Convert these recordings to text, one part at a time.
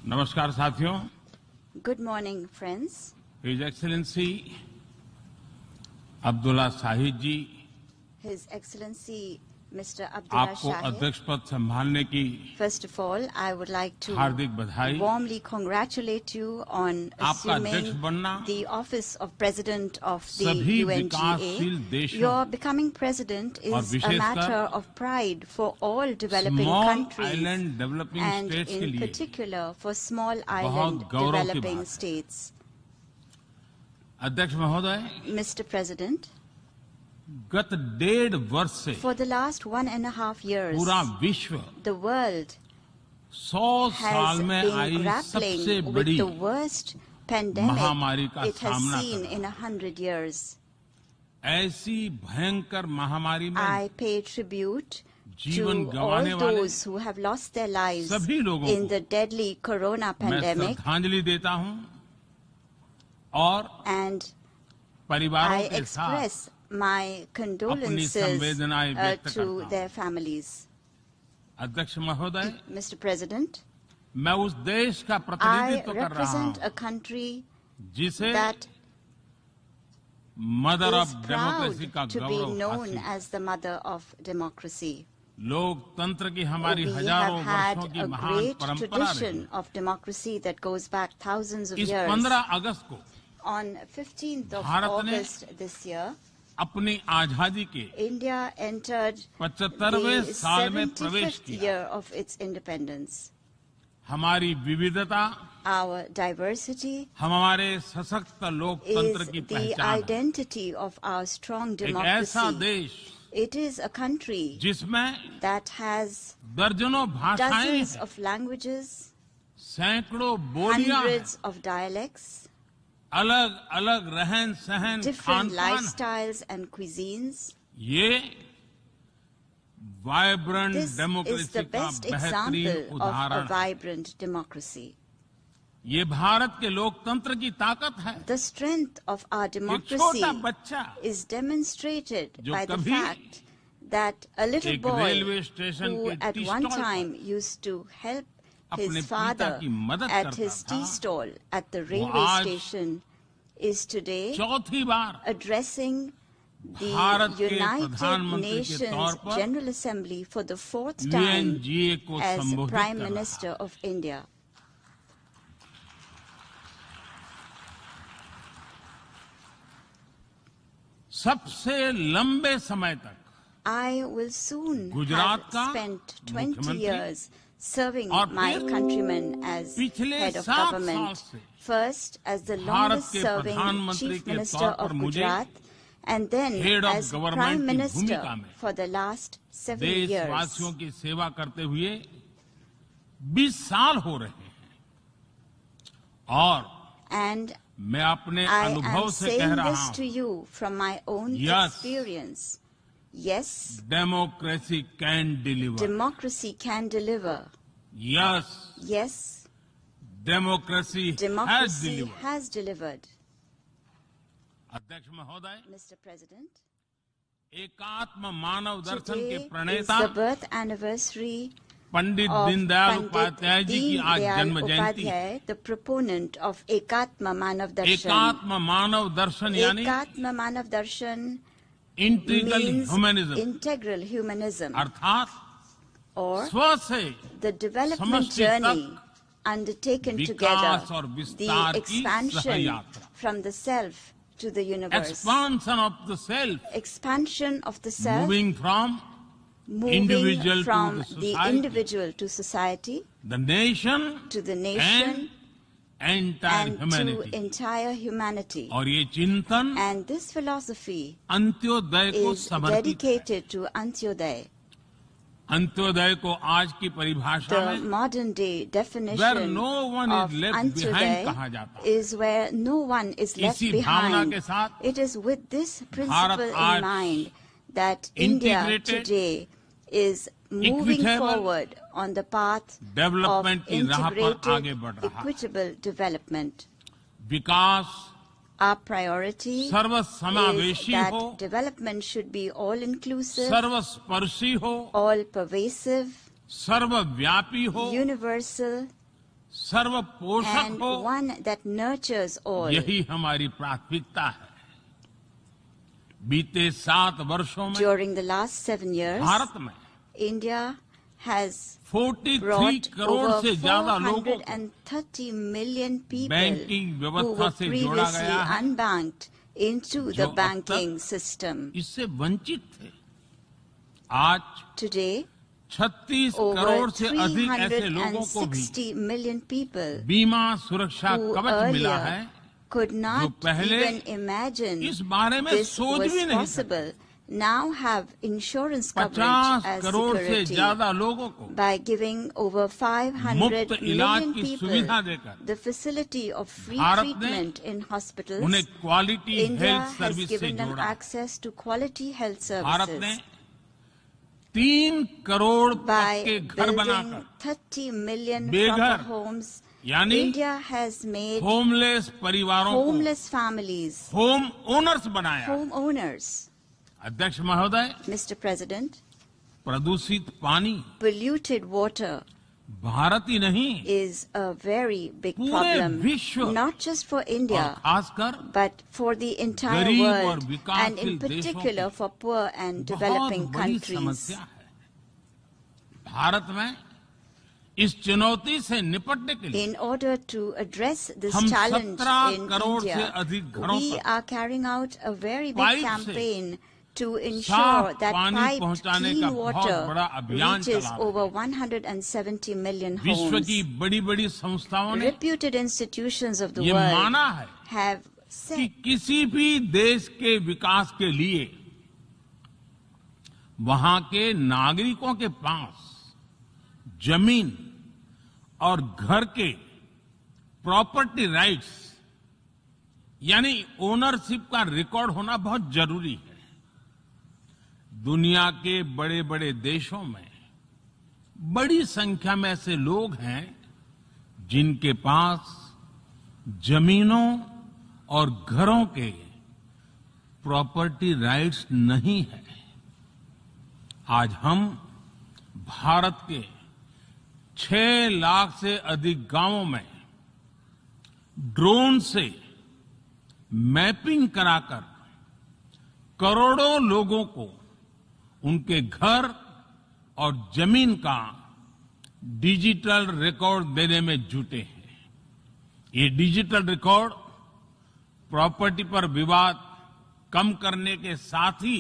नमस्कार साथियों। Good morning, friends. His Excellency Abdulla Shahid जी, His Excellency Mr. Abdullah आपको Shahid. अध्यक्ष पद संभालने की First of all, I would like to हार्दिक बधाई। warmly congratulate you on आपका अध्यक्ष assuming बनना the office of President of the सभी UNGA. विकासशील देशों Your becoming president और is a विशेषकर matter of pride for all developing small countries island developing and states के in लिए particular for small island गौरव की developing बात है। states. अध्यक्ष महोदय, Mr. President, गत 1.5 वर्ष से for the last 1.5 years, पूरा विश्व the world 100 साल has में been आई grappling सबसे with बड़ी the worst pandemic महामारी का it has सामना seen कर in 100 years. ऐसी भयंकर महामारी में I pay tribute जीवन to गंवाने all वाले those who have lost their lives सभी लोगों in को the deadly corona मैं pandemic, श्रद्धांजलि देता हूं और and परिवारों I के साथ express my condolences संवेदनाएं व्यक्त करता to हूं। their families. अध्यक्ष महोदय, Mr. President, मैं उस देश का I प्रतिनिधित्व कर रहा represent हूं a country जिसे that mother is of democracy का proud to be Gaurav known हासिल। as the mother of democracy. लोकतंत्र की हमारी We हजारों have had वर्षों की a महान great परंपरा tradition रही। of democracy that goes back thousands of इस years. 15 अगस्त को On 15th of भारत ने August this year, अपनी आजादी के India entered 75वें the साल में प्रवेश 75th किया। year of its independence. हमारी विविधता Our diversity हमारे सशक्त लोकतंत्र is की the पहचान है। identity of our strong एक ऐसा democracy. देश It is a country जिसमें that has दर्जनों भाषाएं dozens हैं, of languages, सैकड़ों बोलियां हैं, hundreds of dialects, अलग अलग रहन सहन different खान पान। lifestyles and cuisines. ये vibrant This is democracy the का best बेहतरीन example of a उदाहरण है। vibrant democracy. ये भारत के लोकतंत्र की ताकत है। The strength of our एक democracy छोटा बच्चा is demonstrated जो by the कभी fact that a little एक boy रेलवे स्टेशन who के at टी one स्टॉल पर time used to help अपने his पिता father की मदद at करता his tea था, stall at the वो railway आज station is today चौथी बार addressing भारत the के United प्रधानमंत्री के Nations तौर पर General Assembly for the fourth time UNGA को as संबोधित Prime कर रहा Minister of India. सबसे लंबे समय तक I will soon Gujarat have का spent 20 मुख्यमंत्री years serving और my फिर countrymen as पिछले head of 7 साल government. से First as the Bharat longest के serving प्रधानमंत्री Chief के Minister तौर पर of मुझे Gujarat and then Head of as Government Prime की Minister भूमिका में for the last 7 years. देशवासियों की सेवा करते हुए 20 साल हो रहे हैं और And मैं अपने I अनुभव am से कह saying रहा this हूं, to you from my own Yes. experience. Yes, democracy can deliver. democracy can deliver. Yes, Yes, democracy has democracy deliver. has delivered. अध्यक्ष महोदय, Mr. President, एकात्म मानव दर्शन today के is प्रणेता the birth anniversary Pandit of Deendayal Pandit Upadhyay ji की आज Deen जन्म Dayal Jayanti. Upadhyay, the proponent of Ekatma Manav Darshan. एकात्म मानव दर्शन यानी Ekatma Manav Darshan integral means humanism, integral humanism, अर्थात or स्व से the development समष्टि journey तक undertaken विकास together, और the विस्तार की expansion सहयात्रा। from the self to the universe, expansion of the self, expansion of the self, moving from moving individual to from the the society, individual to society, the nation to the nation, entire and to humanity. entire humanity. और ये चिंतन And this philosophy Antyodaya को is समर्पित है। dedicated to Antyodaya. Antyodaya को आज की परिभाषा The में modern day where definition no one of is left behind कहा Antyodaya जाता है। is where no one is left इसी भावना behind. के साथ It is with this principle आज in mind that India integrated, today is moving equitable forward on the path of development की राह पर आगे integrated, बढ़ रहा है। equitable development. Vikas Our priority is सर्वसमावेशी हो, that development should be all-inclusive, सर्वस्पर्शी हो, all-pervasive, सर्वव्यापी हो, universal, सर्व पोषक and हो, one that nurtures all. यही हमारी प्राथमिकता है। बीते 7 वर्षों में During the last 7 years, Bharat में India has 43 brought crore over से ज्यादा लोगों को 430 million people बैंकिंग who व्यवस्था were से जोड़ा previously गया है, unbanked into जो the अब banking तक system. इससे वंचित थे। आज Today, 36 over करोड़ से अधिक ऐसे लोगों को भी 360 million people बीमा सुरक्षा who कवच मिला है, earlier could not पहले even imagine इस बारे में this सोच was भी नहीं possible, now have insurance 50 coverage as crore से security ज्यादा लोगों को by giving over 500 मुफ्त इलाज million की people सुविधा देकर the facility of free Bharat ने treatment in hospitals. उन्हें quality India health has service से given them जोड़ा। access to quality health Bharat ने services 3 करोड़ by पक्के घर building बनाकर 30 million बेघर, proper homes. यानी India has made होमलेस परिवारों को homeless families होम ओनर्स बनाया। homeowners. अध्यक्ष महोदय, Mr. President, प्रदूषित पानी polluted water भारत ही नहीं, is a very big पूरे problem, विश्व not just for और India, खासकर but for the entire गरीब और world, and in विकासशील देशों particular की for poor and बहुत developing बड़ी countries. समस्या है। भारत में इस चुनौती से निपटने के लिए In order to address this हम challenge 17 in करोड़ से India, अधिक घरों we तक are carrying out a very big pipe से campaign to ensure साफ that पानी piped पहुंचाने का clean बहुत बड़ा water अभियान reaches चला रहे हैं। over 170 million विश्व homes. की बड़ी-बड़ी संस्थाओं ने Reputed institutions of the ये world माना है have कि said किसी भी देश के विकास के लिए वहां के नागरिकों के पास जमीन और घर के प्रॉपर्टी राइट्स यानी ओनरशिप का रिकॉर्ड होना बहुत जरूरी है। दुनिया के बड़े बड़े देशों में बड़ी संख्या में ऐसे लोग हैं जिनके पास जमीनों और घरों के प्रॉपर्टी राइट्स नहीं है। आज हम भारत के 6 लाख से अधिक गांवों में ड्रोन से मैपिंग कराकर करोड़ों लोगों को उनके घर और जमीन का डिजिटल रिकॉर्ड देने में जुटे हैं। ये डिजिटल रिकॉर्ड प्रॉपर्टी पर विवाद कम करने के साथ ही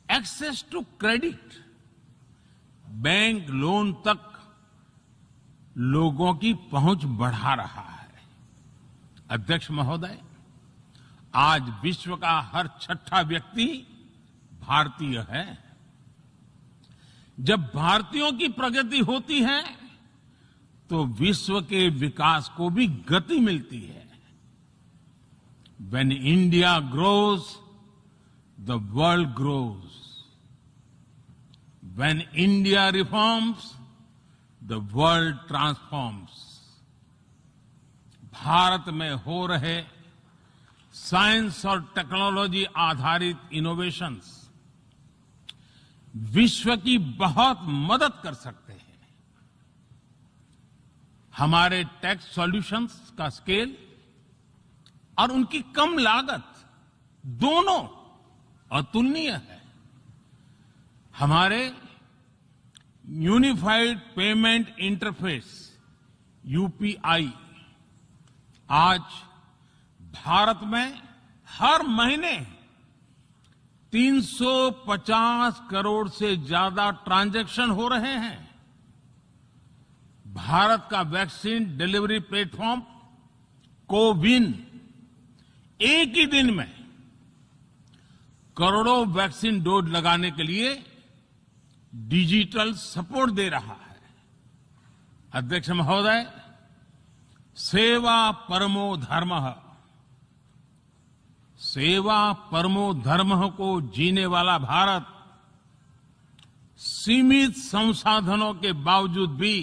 access to credit, bank loan तक लोगों की पहुंच बढ़ा रहा है। अध्यक्ष महोदय, आज विश्व का हर 6ठा व्यक्ति भारतीय है। जब भारतीयों की प्रगति होती है तो विश्व के विकास को भी गति मिलती है। When India grows, the world grows. When India reforms, the world transforms. Bharat में हो रहे साइंस और टेक्नोलॉजी आधारित इनोवेशंस विश्व की बहुत मदद कर सकते हैं। हमारे टैक्स सॉल्यूशंस का स्केल और उनकी कम लागत दोनों अतुलनीय है। हमारे यूनिफाइड पेमेंट इंटरफेस यूपीआई आज भारत में हर महीने 350 करोड़ से ज्यादा ट्रांजैक्शन हो रहे हैं। भारत का वैक्सीन डिलीवरी प्लेटफॉर्म कोविन एक ही दिन में करोड़ों वैक्सीन डोज लगाने के लिए डिजिटल सपोर्ट दे रहा है। अध्यक्ष महोदय, सेवा परमो धर्मः, सेवा परमो धर्मः को जीने वाला भारत सीमित संसाधनों के बावजूद भी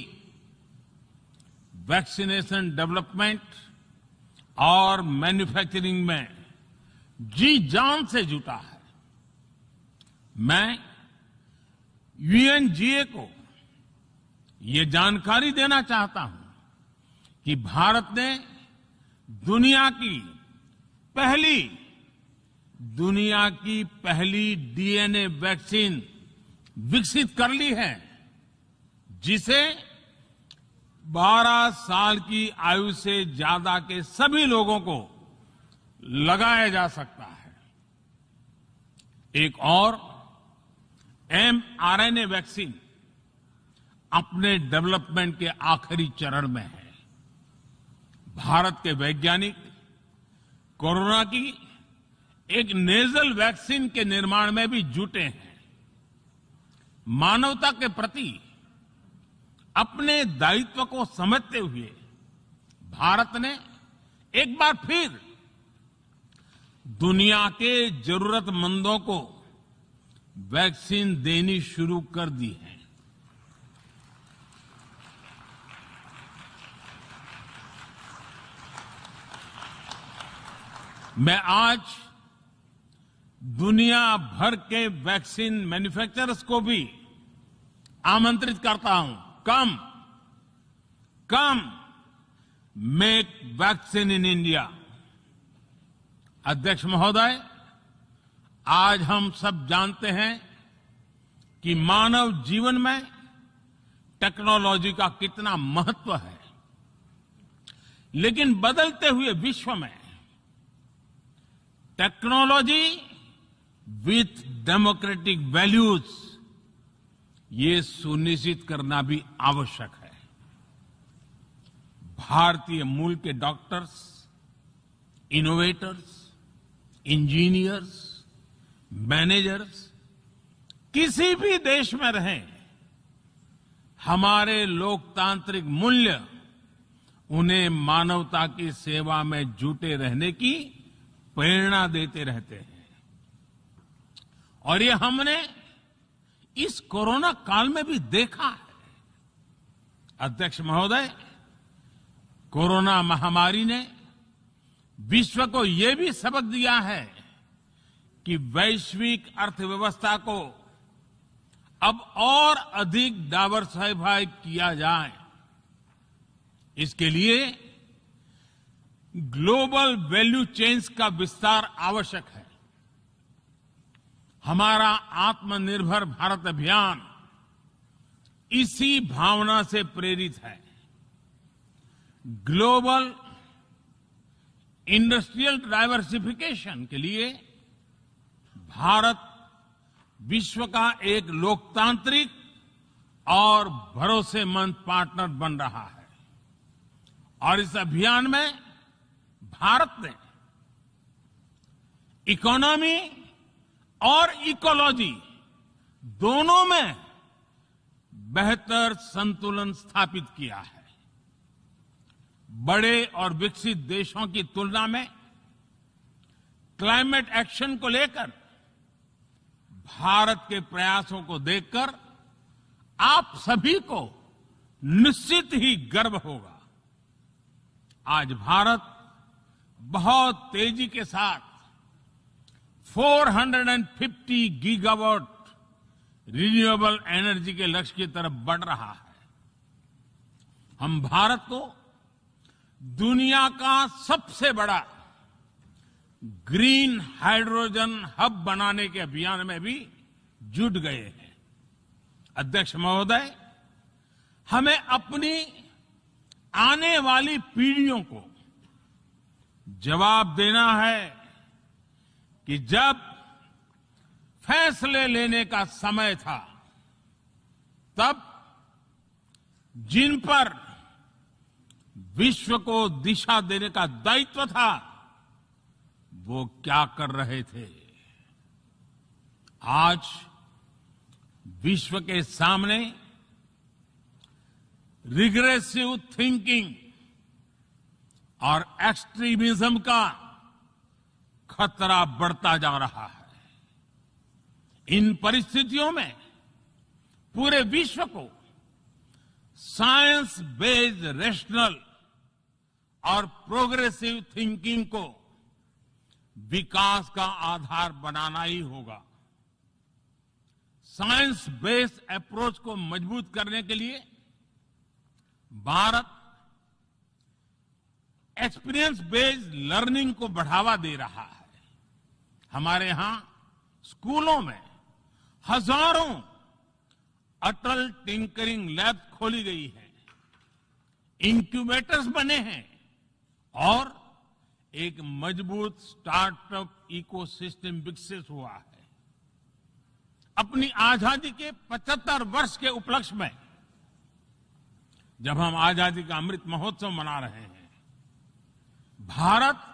वैक्सीनेशन डेवलपमेंट और मैन्युफैक्चरिंग में जी जान से जुटा है। मैं यूएनजीए को ये जानकारी देना चाहता हूं कि भारत ने दुनिया की पहली डीएनए वैक्सीन विकसित कर ली है, जिसे 12 साल की आयु से ज्यादा के सभी लोगों को लगाया जा सकता है। एक और mRNA वैक्सीन अपने डेवलपमेंट के आखिरी चरण में है। भारत के वैज्ञानिक कोरोना की एक नेजल वैक्सीन के निर्माण में भी जुटे हैं। मानवता के प्रति अपने दायित्व को समझते हुए भारत ने एक बार फिर दुनिया के जरूरतमंदों को वैक्सीन देनी शुरू कर दी है। मैं आज दुनिया भर के वैक्सीन मैन्युफैक्चरर्स को भी आमंत्रित करता हूं, कम मेक वैक्सीन इन इंडिया। अध्यक्ष महोदय, आज हम सब जानते हैं कि मानव जीवन में टेक्नोलॉजी का कितना महत्व है, लेकिन बदलते हुए विश्व में टेक्नोलॉजी विथ डेमोक्रेटिक वैल्यूज, ये सुनिश्चित करना भी आवश्यक है। भारतीय मूल के डॉक्टर्स, इनोवेटर्स, इंजीनियर्स, मैनेजर्स किसी भी देश में रहें, हमारे लोकतांत्रिक मूल्य उन्हें मानवता की सेवा में जुटे रहने की प्रेरणा देते रहते हैं। और ये हमने इस कोरोना काल में भी देखा है। अध्यक्ष महोदय, कोरोना महामारी ने विश्व को ये भी सबक दिया है कि वैश्विक अर्थव्यवस्था को अब और अधिक डाइवर्सिफाई किया जाए। इसके लिए ग्लोबल वैल्यू चेन्स का विस्तार आवश्यक है। हमारा आत्मनिर्भर भारत अभियान इसी भावना से प्रेरित है। ग्लोबल इंडस्ट्रियल डाइवर्सिफिकेशन के लिए भारत विश्व का एक लोकतांत्रिक और भरोसेमंद पार्टनर बन रहा है। और इस अभियान में भारत ने इकोनॉमी और इकोलॉजी दोनों में बेहतर संतुलन स्थापित किया है। बड़े और विकसित देशों की तुलना में क्लाइमेट एक्शन को लेकर भारत के प्रयासों को देखकर आप सभी को निश्चित ही गर्व होगा। आज भारत बहुत तेजी के साथ 450 गीगावाट रिन्यूएबल एनर्जी के लक्ष्य की तरफ बढ़ रहा है। हम भारत को दुनिया का सबसे बड़ा ग्रीन हाइड्रोजन हब बनाने के अभियान में भी जुट गए हैं। अध्यक्ष महोदय, हमें अपनी आने वाली पीढ़ियों को जवाब देना है कि जब फैसले लेने का समय था, तब जिन पर विश्व को दिशा देने का दायित्व था, वो क्या कर रहे थे। आज विश्व के सामने रिग्रेसिव थिंकिंग और एक्सट्रीमिज्म का खतरा बढ़ता जा रहा है। इन परिस्थितियों में पूरे विश्व को साइंस बेस्ड रेशनल और प्रोग्रेसिव थिंकिंग को विकास का आधार बनाना ही होगा। साइंस बेस्ड अप्रोच को मजबूत करने के लिए भारत एक्सपीरियंस बेस्ड लर्निंग को बढ़ावा दे रहा है। हमारे यहां स्कूलों में हजारों अटल टिंकरिंग लैब खोली गई है, इंक्यूबेटर्स बने हैं और एक मजबूत स्टार्टअप इकोसिस्टम विकसित हुआ है। अपनी आजादी के 75 वर्ष के उपलक्ष्य में जब हम आजादी का अमृत महोत्सव मना रहे हैं, भारत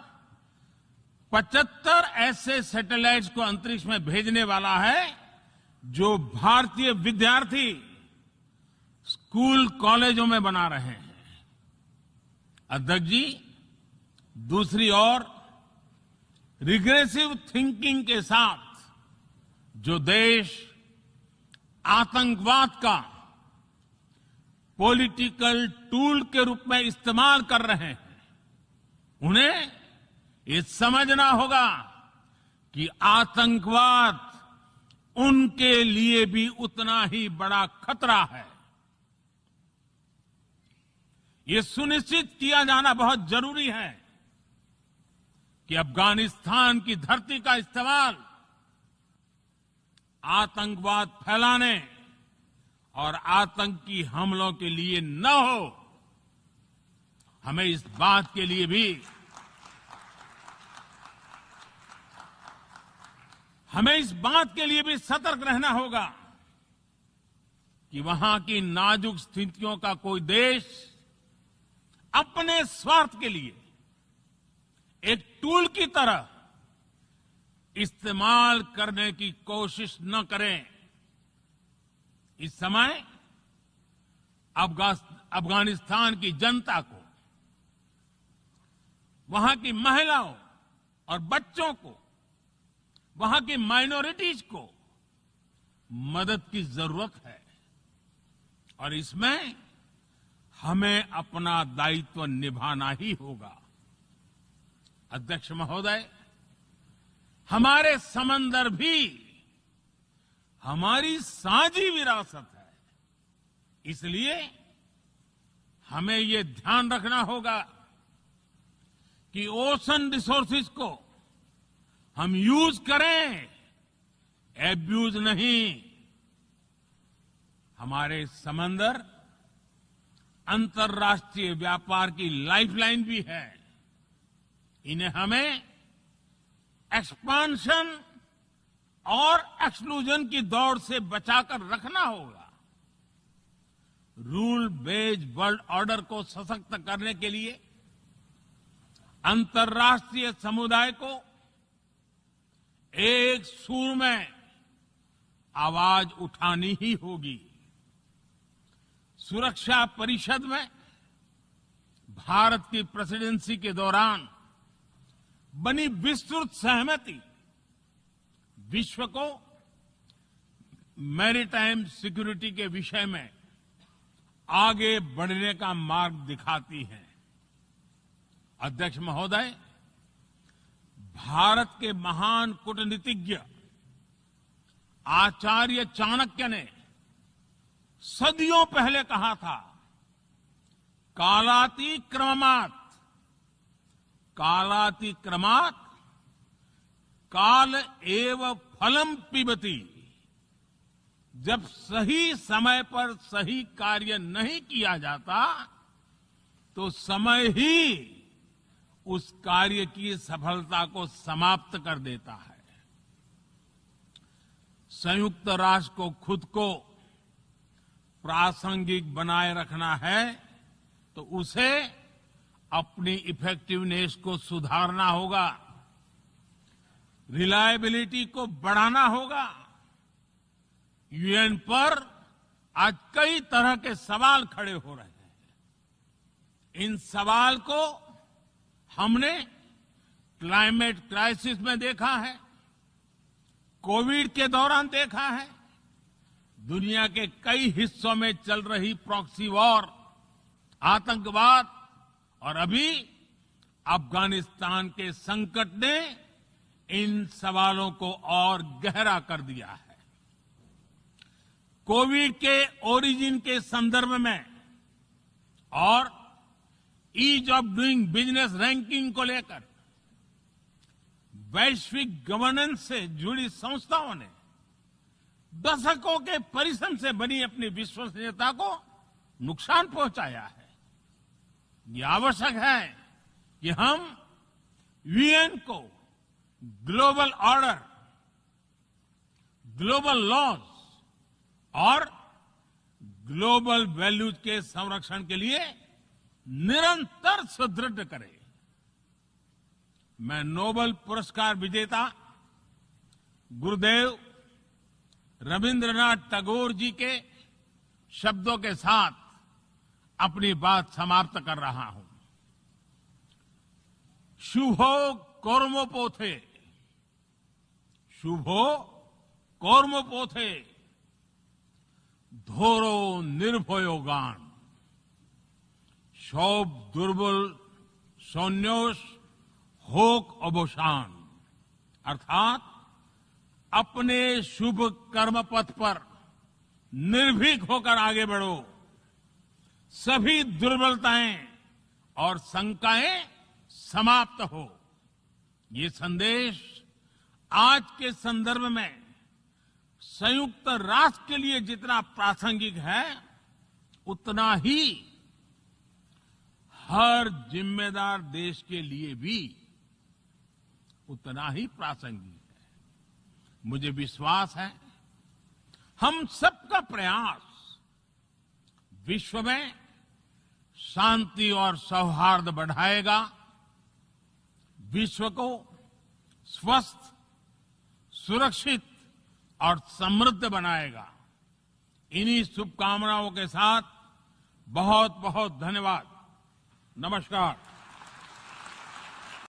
75 ऐसे सैटेलाइट्स को अंतरिक्ष में भेजने वाला है जो भारतीय विद्यार्थी स्कूल कॉलेजों में बना रहे हैं। अध्यक्ष जी, दूसरी ओर रिग्रेसिव थिंकिंग के साथ जो देश आतंकवाद का पॉलिटिकल टूल के रूप में इस्तेमाल कर रहे हैं, उन्हें ये समझना होगा कि आतंकवाद उनके लिए भी उतना ही बड़ा खतरा है। ये सुनिश्चित किया जाना बहुत जरूरी है कि अफगानिस्तान की धरती का इस्तेमाल आतंकवाद फैलाने और आतंकी हमलों के लिए न हो। हमें इस बात के लिए भी सतर्क रहना होगा कि वहां की नाजुक स्थितियों का कोई देश अपने स्वार्थ के लिए एक टूल की तरह इस्तेमाल करने की कोशिश न करें। इस समय अफगानिस्तान की जनता को, वहां की महिलाओं और बच्चों को, वहां की माइनॉरिटीज को मदद की जरूरत है और इसमें हमें अपना दायित्व निभाना ही होगा। अध्यक्ष महोदय, हमारे समंदर भी हमारी साझी विरासत है, इसलिए हमें ये ध्यान रखना होगा कि ओशन रिसोर्सेज को हम यूज करें, एब्यूज नहीं। हमारे समंदर अंतर्राष्ट्रीय व्यापार की लाइफलाइन भी है। इन्हें हमें एक्सपांशन और एक्सक्लूजन की दौड़ से बचाकर रखना होगा। रूल बेस्ड वर्ल्ड ऑर्डर को सशक्त करने के लिए अंतर्राष्ट्रीय समुदाय को एक सुर में आवाज उठानी ही होगी। सुरक्षा परिषद में भारत की प्रेसिडेंसी के दौरान बनी विस्तृत सहमति विश्व को मैरीटाइम सिक्योरिटी के विषय में आगे बढ़ने का मार्ग दिखाती है। अध्यक्ष महोदय, भारत के महान कूटनीतिज्ञ आचार्य चाणक्य ने सदियों पहले कहा था, कालातिक्रमात् काल एव फलम पिबती। जब सही समय पर सही कार्य नहीं किया जाता तो समय ही उस कार्य की सफलता को समाप्त कर देता है। संयुक्त राष्ट्र को खुद को प्रासंगिक बनाए रखना है तो उसे अपनी इफेक्टिवनेस को सुधारना होगा, रिलायबिलिटी को बढ़ाना होगा। यूएन पर आज कई तरह के सवाल खड़े हो रहे हैं। इन सवाल को हमने क्लाइमेट क्राइसिस में देखा है, कोविड के दौरान देखा है, दुनिया के कई हिस्सों में चल रही प्रॉक्सी वॉर, आतंकवाद और अभी अफगानिस्तान के संकट ने इन सवालों को और गहरा कर दिया है। कोविड के ओरिजिन के संदर्भ में और ease of doing business ranking को लेकर वैश्विक गवर्नेंस से जुड़ी संस्थाओं ने दशकों के परिश्रम से बनी अपनी विश्वसनीयता को नुकसान पहुंचाया है। ये आवश्यक है कि हम यूएन को ग्लोबल ऑर्डर, ग्लोबल लॉज और ग्लोबल वैल्यूज के संरक्षण के लिए निरंतर सुदृढ़ करें। मैं नोबेल पुरस्कार विजेता गुरुदेव रविंद्रनाथ टैगोर जी के शब्दों के साथ अपनी बात समाप्त कर रहा हूं। शुभो कर्मोपोथे, शुभो कर्मोपोथे, ধোরো নির্ভয়োগান, সব দুর্বল সন্ন্যাস होक अवसान। अर्थात अपने शुभ कर्म पथ पर निर्भीक होकर आगे बढ़ो, सभी दुर्बलताएं और शंकाएं समाप्त हो। ये संदेश आज के संदर्भ में संयुक्त राष्ट्र के लिए जितना प्रासंगिक है, उतना ही हर जिम्मेदार देश के लिए भी उतना ही प्रासंगिक है। मुझे विश्वास है हम सबका प्रयास विश्व में शांति और सौहार्द बढ़ाएगा, विश्व को स्वस्थ, सुरक्षित और समृद्ध बनाएगा। इन्हीं शुभकामनाओं के साथ बहुत बहुत धन्यवाद। नमस्कार।